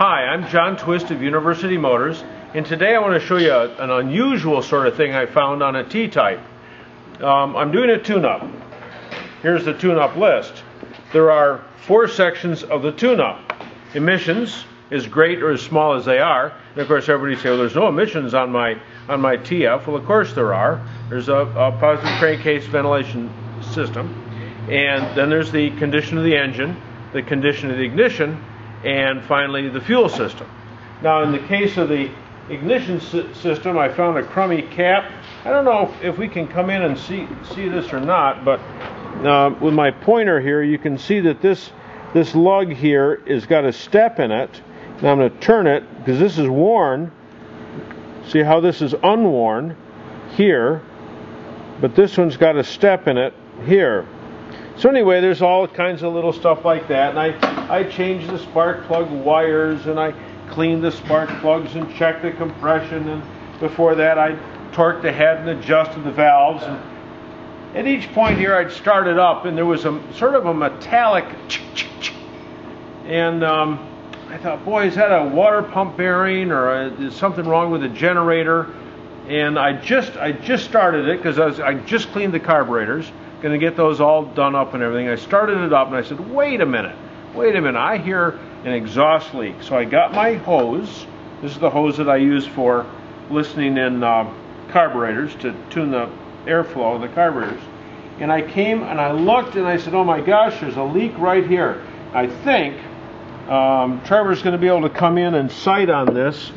Hi, I'm John Twist of University Motors, and today I want to show you an unusual sort of thing I found on a T-Type. I'm doing a tune-up. Here's the tune-up list. There are 4 sections of the tune-up. Emissions, as great or as small as they are, and of course everybody say, well, there's no emissions on my TF. Well, of course there are. There's a positive crankcase ventilation system, and then there's the condition of the engine, the condition of the ignition, and finally the fuel system. Now in the case of the ignition system, I found a crummy cap. I don't know if we can come in and see this or not, but with my pointer here you can see that this lug here has got a step in it. Now I'm going to turn it because this is worn. See how this is unworn here, but this one's got a step in it here. So anyway, there's all kinds of little stuff like that, and I changed the spark plug wires, and I cleaned the spark plugs and checked the compression, and before that I torqued the head and adjusted the valves. And at each point here I'd start it up, and there was a sort of a metallic and I thought, boy, is that a water pump bearing, or is something wrong with the generator? And I just started it because I just cleaned the carburetors, going to get those all done up and everything. I started it up and I said, wait a minute, I hear an exhaust leak. So I got my hose. This is the hose that I use for listening in carburetors to tune the airflow of the carburetors. And I came and I looked and I said, oh my gosh, there's a leak right here. I think Trevor's going to be able to come in and sight on this,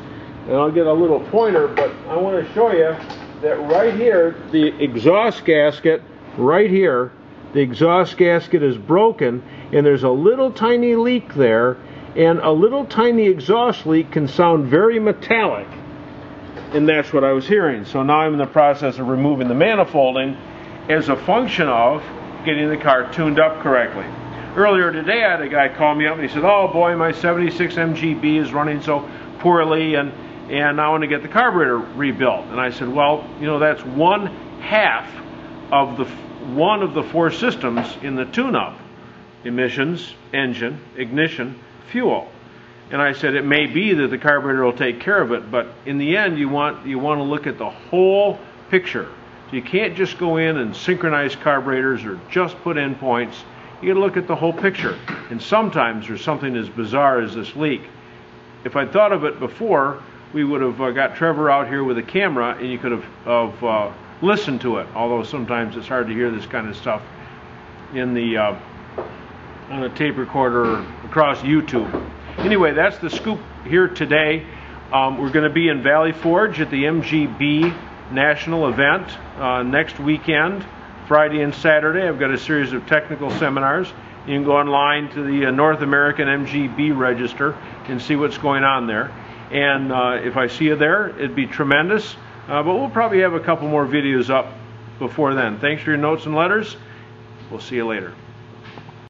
and I'll get a little pointer, but I want to show you that right here, the exhaust gasket, right here, the exhaust gasket is broken, and there's a little tiny leak there, and a little tiny exhaust leak can sound very metallic, and that's what I was hearing. So now I'm in the process of removing the manifolding as a function of getting the car tuned up correctly. Earlier today I had a guy call me up and he said, oh boy, my 76 MGB is running so poorly, and I want to get the carburetor rebuilt. And I said, well, you know, that's one of the 4 systems in the tune-up: emissions, engine, ignition, fuel. And I said, it may be that the carburetor will take care of it, but in the end you want to look at the whole picture. So you can't just go in and synchronize carburetors or just put in points. You got to look at the whole picture. And sometimes there's something as bizarre as this leak. If I'd thought of it before, we would have got Trevor out here with a camera, and you could have listened to it. Although sometimes it's hard to hear this kind of stuff in the on a tape recorder or across YouTube. Anyway, that's the scoop here today. We're going to be in Valley Forge at the MGB National event next weekend, Friday and Saturday. I've got a series of technical seminars. You can go online to the North American MGB Register and see what's going on there. And if I see you there, it'd be tremendous. But we'll probably have a couple more videos up before then. Thanks for your notes and letters. We'll see you later.